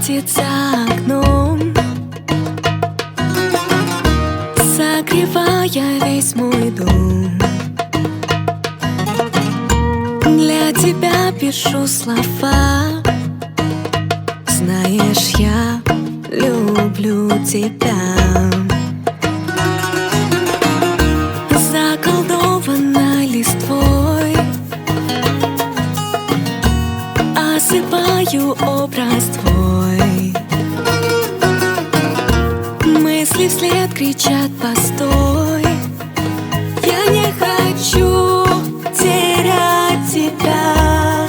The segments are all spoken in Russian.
светит за окном, согревая весь мой дом. Для тебя пишу слова, знаешь, я люблю тебя. Заколдована листвой, осыпаю образ твой. Мысли вслед кричат: постой, я не хочу терять тебя.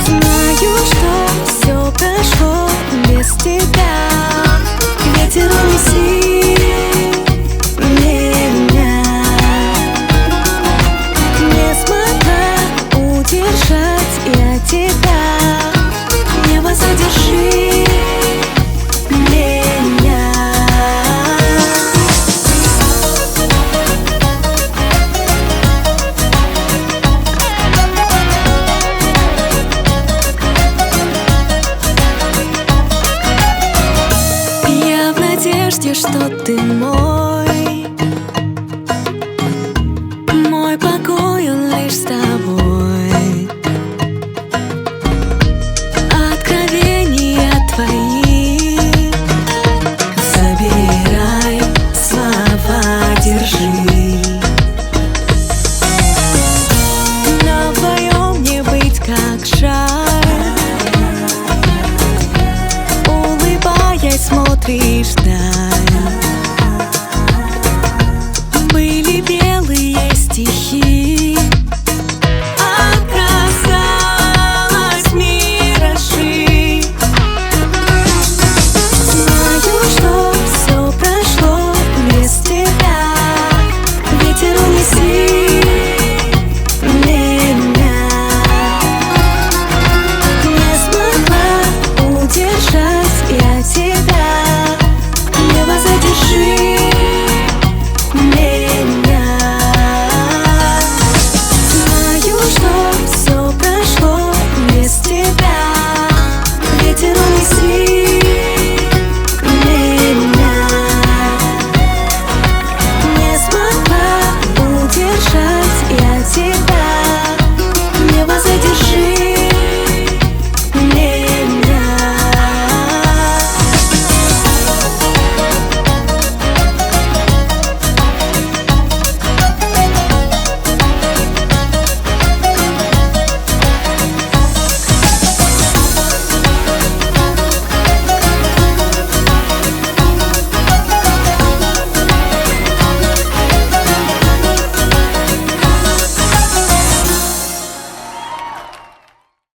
Знаю, что все прошло без тебя. Ветер унеси меня. Не смогла удержать я тебя. Небо, задержи меня. Я в надежде, что ты мой покой, он